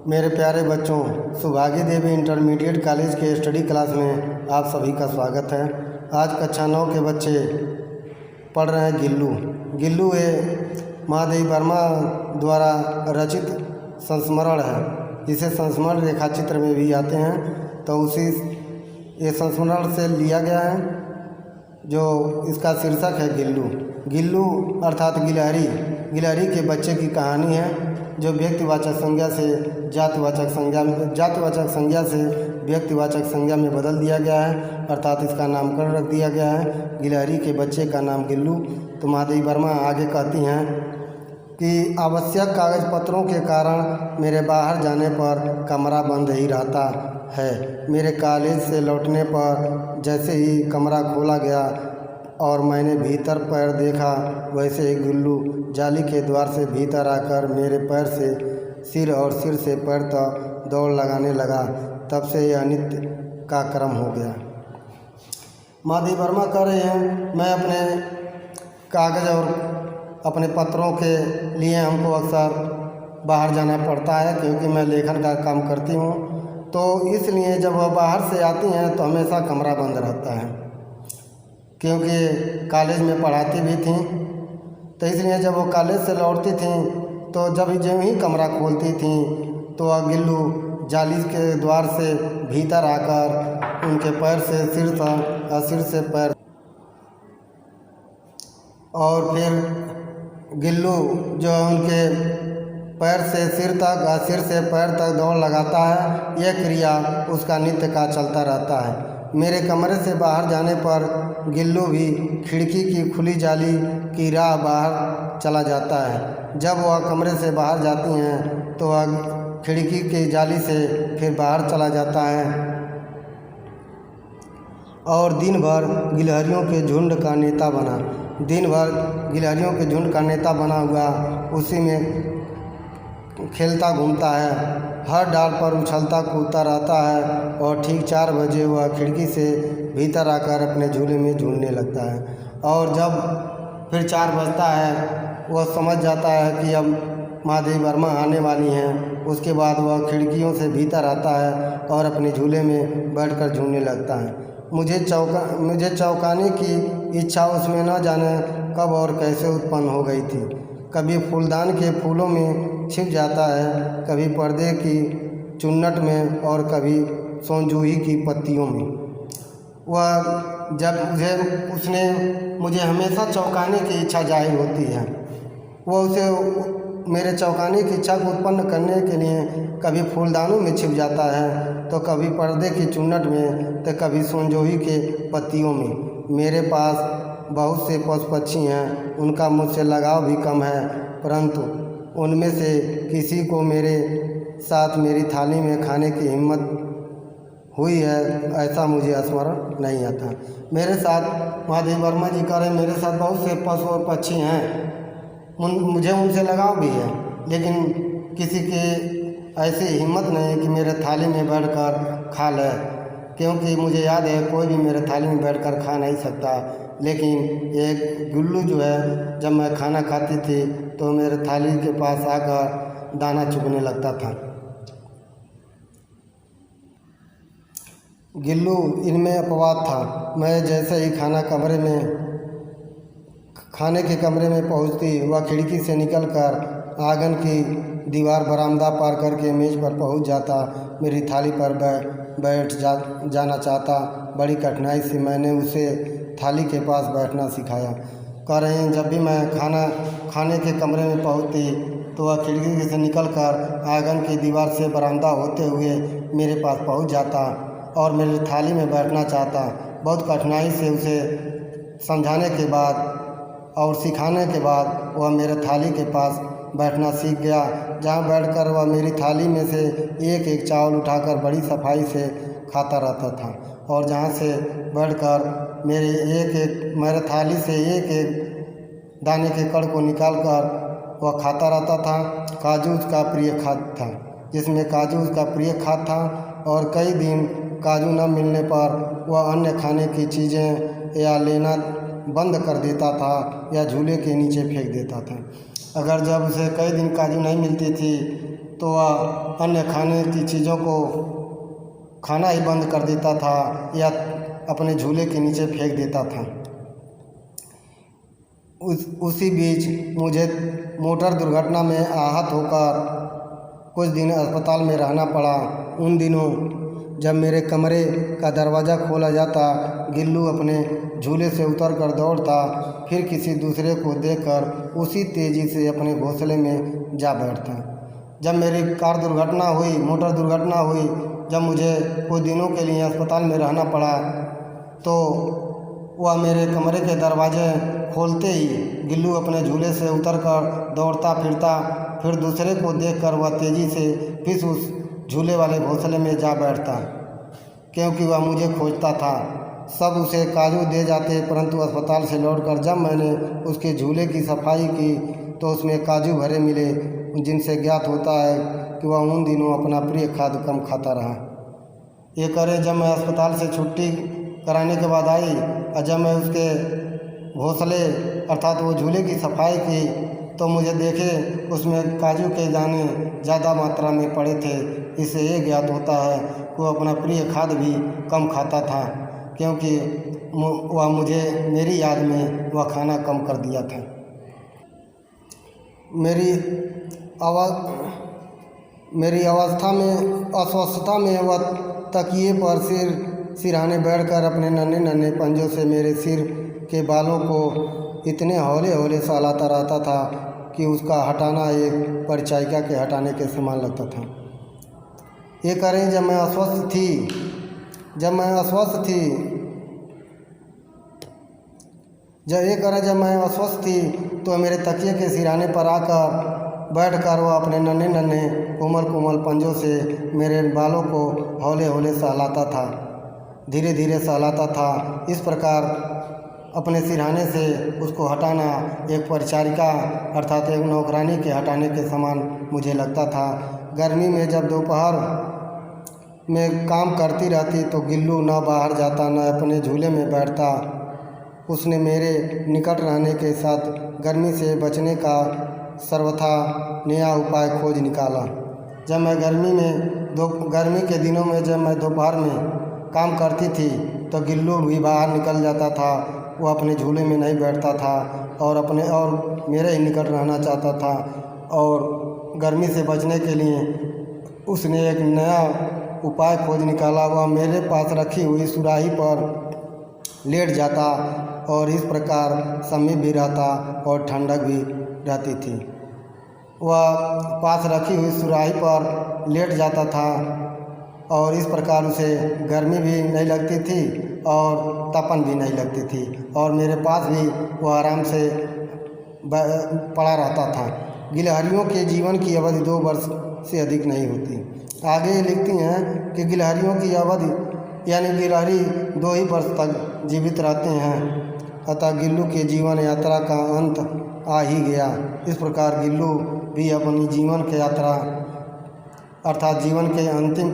मेरे प्यारे बच्चों, सुभागी देवी इंटरमीडिएट कॉलेज के स्टडी क्लास में आप सभी का स्वागत है। आज कक्षा 9 के बच्चे पढ़ रहे हैं गिल्लू। गिल्लू ये महादेवी वर्मा द्वारा रचित संस्मरण है। इसे संस्मरण रेखाचित्र में भी आते हैं, तो उसी ये संस्मरण से लिया गया है। जो इसका शीर्षक है गिल्लू। गिल्लू अर्थात गिलहरी। गिलहरी के बच्चे की कहानी है, जो व्यक्तिवाचक संज्ञा से जातिवाचक संज्ञा से व्यक्तिवाचक संज्ञा में बदल दिया गया है, अर्थात इसका नामकरण रख दिया गया है। गिलहरी के बच्चे का नाम गिल्लू। तो महादेवी वर्मा आगे कहती हैं कि आवश्यक कागज पत्रों के कारण मेरे बाहर जाने पर कमरा बंद ही रहता है। मेरे कॉलेज से लौटने पर जैसे ही कमरा खोला गया और मैंने भीतर पैर देखा, वैसे ही गिल्लू जाली के द्वार से भीतर आकर मेरे पैर से सिर और सिर से पैर तक दौड़ लगाने लगा। तब से यह नित्य का क्रम हो गया। महादेवी वर्मा कह रहे हैं, मैं अपने कागज़ और अपने पत्रों के लिए हमको अक्सर बाहर जाना पड़ता है, क्योंकि मैं लेखन का काम करती हूँ। तो इसलिए जब वह बाहर से आती हैं तो हमेशा कमरा बंद रहता है, क्योंकि कॉलेज में पढ़ाती भी थी। तो इसलिए जब वो कॉलेज से लौटती थी तो जब ही कमरा खोलती थी तो वह गिल्लू जाली के द्वार से भीतर आकर उनके पैर से सिर तक और सिर से पैर, और फिर गिल्लू जो उनके पैर से सिर तक और सिर से पैर तक दौड़ लगाता है। यह क्रिया उसका नित्य का चलता रहता है। मेरे कमरे से बाहर जाने पर गिल्लू भी खिड़की की खुली जाली की राह बाहर चला जाता है। जब वह कमरे से बाहर जाती हैं तो वह खिड़की की जाली से फिर बाहर चला जाता है और दिन भर गिलहरियों के झुंड का नेता बना। दिन भर गिलहरियों के झुंड का नेता बना हुआ उसी में खेलता घूमता है, हर डाल पर उछलता कूदता रहता है। और ठीक 4 बजे वह खिड़की से भीतर आकर अपने झूले में झूलने लगता है। और जब फिर 4 बजता है, वह समझ जाता है कि अब महादेवी वर्मा आने वाली हैं। उसके बाद वह खिड़कियों से भीतर आता है और अपने झूले में बैठकर झूलने लगता है। मुझे चौंकाने की इच्छा उसमें न जाने कब और कैसे उत्पन्न हो गई थी। कभी फूलदान के फूलों में छिप जाता है, कभी पर्दे की चुन्नट में और कभी सोनजूही की पत्तियों में। वह जब उसने मुझे हमेशा चौंकाने की इच्छा जाहिर होती है। वह उसे मेरे चौंकाने की इच्छा को उत्पन्न करने के लिए कभी फूलदानों में छिप जाता है, तो कभी पर्दे की चुन्नट में, तो कभी सोनजूही के पत्तियों में। मेरे पास बहुत से पशु पक्षी हैं, उनका मुझसे लगाव भी कम है, परंतु उनमें से किसी को मेरे साथ मेरी थाली में खाने की हिम्मत हुई है, ऐसा मुझे स्मरण नहीं आता। मेरे साथ महादेवी वर्मा जी कह रहे, मेरे साथ बहुत से पशु और पक्षी हैं, मुझे उनसे लगाव भी है, लेकिन किसी की ऐसी हिम्मत नहीं है कि मेरे थाली में बैठकर खा ले, क्योंकि मुझे याद है कोई भी मेरे थाली में बैठकर खा नहीं सकता। लेकिन एक गिल्लू जो है, जब मैं खाना खाती थी तो मेरे थाली के पास आकर दाना चुगने लगता था। गिल्लू इनमें अपवाद था। मैं जैसे ही खाने के कमरे में पहुंचती, वह खिड़की से निकलकर आंगन की दीवार बरामदा पार करके मेज़ पर पहुंच जाता, मेरी थाली पर बैठ जाना चाहता। बड़ी कठिनाई से मैंने उसे थाली के पास बैठना सिखाया। कह रहे हैं, जब भी मैं खाने के कमरे में पहुंचती तो वह खिड़की से निकलकर आंगन की दीवार से बरामदा होते हुए मेरे पास पहुंच जाता और मेरी थाली में बैठना चाहता। बहुत कठिनाई से उसे समझाने के बाद और सिखाने के बाद वह मेरे थाली के पास बैठना सीख गया, जहाँ बैठकर वह मेरी थाली में से एक एक चावल उठाकर बड़ी सफाई से खाता रहता था। और जहाँ से बैठकर मेरे थाली से एक एक दाने के कण को निकालकर वह खाता रहता था। काजू उसका प्रिय खाद्य था और कई दिन काजू न मिलने पर वह अन्य खाने की चीज़ें या लेना बंद कर देता था या झूले के नीचे फेंक देता था। अगर जब उसे कई दिन काजू नहीं मिलती थी तो वह अन्य खाने की चीज़ों को खाना ही बंद कर देता था या अपने झूले के नीचे फेंक देता था। उसी बीच मुझे मोटर दुर्घटना में आहत होकर कुछ दिन अस्पताल में रहना पड़ा। उन दिनों जब मेरे कमरे का दरवाज़ा खोला जाता, गिल्लू अपने झूले से उतरकर दौड़ता, फिर किसी दूसरे को देखकर उसी तेज़ी से अपने घोंसले में जा बैठता। जब मेरी मोटर दुर्घटना हुई, जब मुझे कुछ दिनों के लिए अस्पताल में रहना पड़ा, तो वह मेरे कमरे के दरवाजे खोलते ही गिल्लू अपने झूले से उतरकर दौड़ता फिरता, फिर दूसरे को देखकर वह तेज़ी से फिर उस झूले वाले घोंसले में जा बैठता, क्योंकि वह मुझे खोजता था। सब उसे काजू दे जाते, परंतु अस्पताल से लौटकर जब मैंने उसके झूले की सफाई की तो उसमें काजू भरे मिले, जिनसे ज्ञात होता है कि वह उन दिनों अपना प्रिय खाद्य कम खाता रहा। ये करे जब मैं अस्पताल से छुट्टी कराने के बाद आई और जब मैं उसके घोंसले अर्थात वो झूले की सफाई की, तो मुझे देखे उसमें काजू के दाने ज़्यादा मात्रा में पड़े थे। इससे ये ज्ञात होता है कि वो अपना प्रिय खाद्य भी कम खाता था, क्योंकि वह मुझे मेरी याद में वह खाना कम कर दिया था। मेरी अस्वस्थता में वह तकिए पर सिरहाने बैठकर अपने नन्हे नन्हे पंजों से मेरे सिर के बालों को इतने हौले हौले सहलाता रहता था कि उसका हटाना एक परिचारिका के हटाने के समान लगता था। ये करें जब मैं अस्वस्थ थी तो मेरे तकिए के सिरहाने पर आकर बैठकर वह अपने नन्हे नन्हे कोमल पंजों से मेरे बालों को हौले हौले सहलाता था, धीरे धीरे सहलाता था। इस प्रकार अपने सिरहाने से उसको हटाना एक परिचारिका अर्थात एक नौकरानी के हटाने के समान मुझे लगता था। गर्मी में जब दोपहर में काम करती रहती तो गिल्लू न बाहर जाता न अपने झूले में बैठता। उसने मेरे निकट रहने के साथ गर्मी से बचने का सर्वथा नया उपाय खोज निकाला। जब मैं गर्मी के दिनों में जब मैं दोपहर में काम करती थी तो गिल्लू भी बाहर निकल जाता था। वह अपने झूले में नहीं बैठता था और मेरे ही निकट रहना चाहता था, और गर्मी से बचने के लिए उसने एक नया उपाय खोज निकाला। वह मेरे पास रखी हुई सुराही पर लेट जाता और इस प्रकार समीप भी रहता और ठंडक भी रहती थी। वह पास रखी हुई सुराही पर लेट जाता था और इस प्रकार उसे गर्मी भी नहीं लगती थी और तपन भी नहीं लगती थी, और मेरे पास भी वह आराम से पड़ा रहता था। गिलहरियों के जीवन की अवधि 2 वर्ष से अधिक नहीं होती। आगे लिखती हैं कि गिलहरियों की अवधि यानी गिलहरी 2 ही वर्ष तक जीवित रहते हैं, अतः गिल्लू के जीवन यात्रा का अंत आ ही गया। इस प्रकार गिल्लू भी अपनी जीवन की यात्रा अर्थात जीवन के अंतिम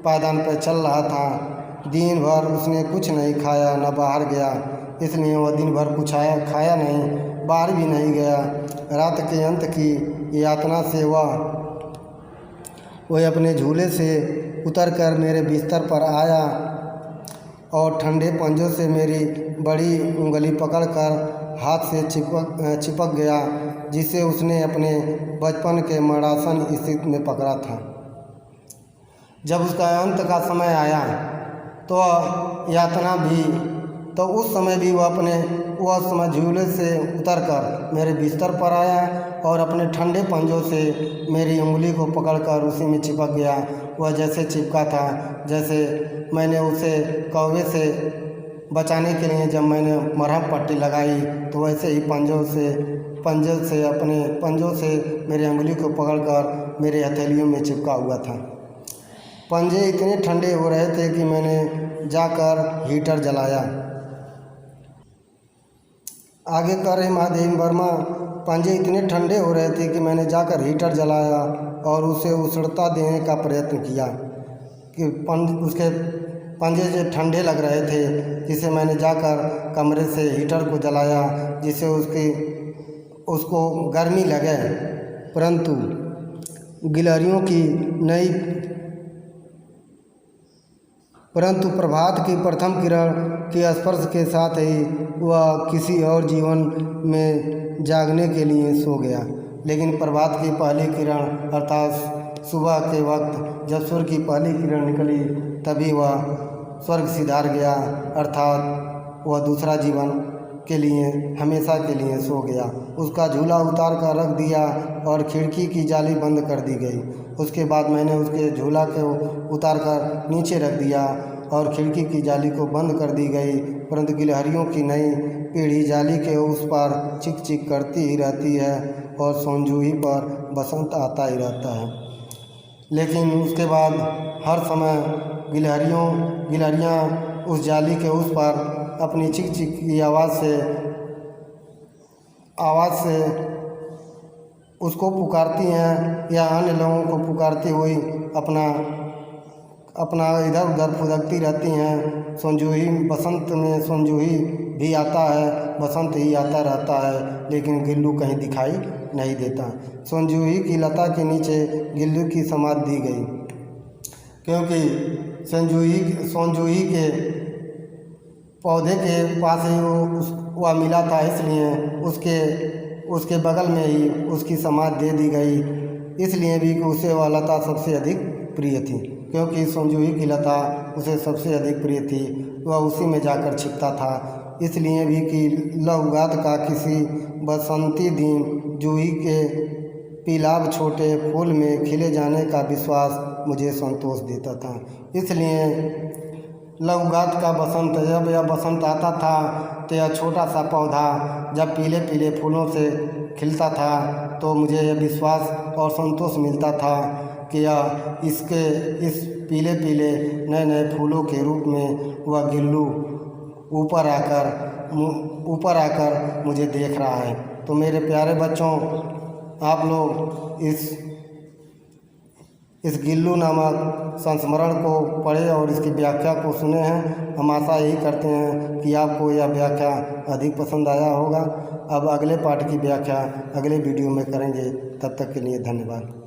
पायदान पर चल रहा था। दिन भर उसने कुछ नहीं खाया, न बाहर गया, इसलिए वह दिन भर कुछ खाया नहीं, बाहर भी नहीं गया। रात के अंत की यातना से वह अपने झूले से उतरकर मेरे बिस्तर पर आया और ठंडे पंजों से मेरी बड़ी उंगली पकड़कर हाथ से चिपक गया, जिसे उसने अपने बचपन के मरासन स्थिति में पकड़ा था। जब उसका अंत का समय आया तो उस समय भी वह समय झूले से उतरकर मेरे बिस्तर पर आया और अपने ठंडे पंजों से मेरी उंगली को पकड़कर उसी में चिपक गया। वह जैसे चिपका था जैसे मैंने उसे कौवे से बचाने के लिए जब मैंने मरहम पट्टी लगाई तो वैसे ही अपने पंजों से मेरी उंगली को पकड़कर मेरे हथेलियों में चिपका हुआ था। पंजे इतने ठंडे हो रहे थे कि मैंने जाकर हीटर जलाया। आगे कह रहे महादेव वर्मा, पंजे इतने ठंडे हो रहे थे कि मैंने जाकर हीटर जलाया और उसे उष्णता देने का प्रयत्न किया कि उसके पंजे जो ठंडे लग रहे थे, जिसे मैंने जाकर कमरे से हीटर को जलाया जिससे उसको गर्मी लगे, परंतु गिलहरियों की नई, परंतु प्रभात की प्रथम किरण के स्पर्श के साथ ही वह किसी और जीवन में जागने के लिए सो गया। लेकिन प्रभात की पहली किरण अर्थात सुबह के वक्त जब सूर्य की पहली किरण निकली तभी वह स्वर्ग सिधार गया, अर्थात वह दूसरा जीवन के लिए हमेशा के लिए सो गया। उसका झूला उतार कर रख दिया और खिड़की की जाली बंद कर दी गई। उसके बाद मैंने उसके झूला को उतार कर नीचे रख दिया और खिड़की की जाली को बंद कर दी गई, परंतु गिलहरियों की नई पीढ़ी जाली के उस पार चिक चिक करती ही रहती है और सोनजूही पर बसंत आता ही रहता है। लेकिन उसके बाद हर समय गिलहरियाँ उस जाली के उस पार अपनी चिक चिक की आवाज़ से उसको पुकारती हैं या अन्य लोगों को पुकारती हुई अपना इधर उधर फुदकती रहती हैं। सोनजूही बसंत में सोनजूही भी आता है, बसंत ही आता रहता है, लेकिन गिल्लू कहीं दिखाई नहीं देता। सोनजूही की लता के नीचे गिल्लू की समाधि दी गई, क्योंकि सोनजूही के पौधे के पास ही वह मिला था, इसलिए उसके बगल में ही उसकी समाधि दे दी गई। इसलिए भी कि उसे वह लता सबसे अधिक प्रिय थी, क्योंकि सोनजूही की लता उसे सबसे अधिक प्रिय थी, वह उसी में जाकर छिपता था। इसलिए भी कि लौगात का किसी बसंती दिन जूही के पीलाभ छोटे फूल में खिले जाने का विश्वास मुझे संतोष देता था। इसलिए लौगात का बसंत, जब यह बसंत आता था तो यह छोटा सा पौधा जब पीले पीले फूलों से खिलता था तो मुझे यह विश्वास और संतोष मिलता था कि यह इस पीले पीले नए नए फूलों के रूप में वह गिल्लू ऊपर आकर मुझे देख रहा है। तो मेरे प्यारे बच्चों, आप लोग इस गिल्लू नामक संस्मरण को पढ़े और इसकी व्याख्या को सुने हैं। हम आशा यही करते हैं कि आपको यह व्याख्या अधिक पसंद आया होगा। अब अगले पाठ की व्याख्या अगले वीडियो में करेंगे। तब तक के लिए धन्यवाद।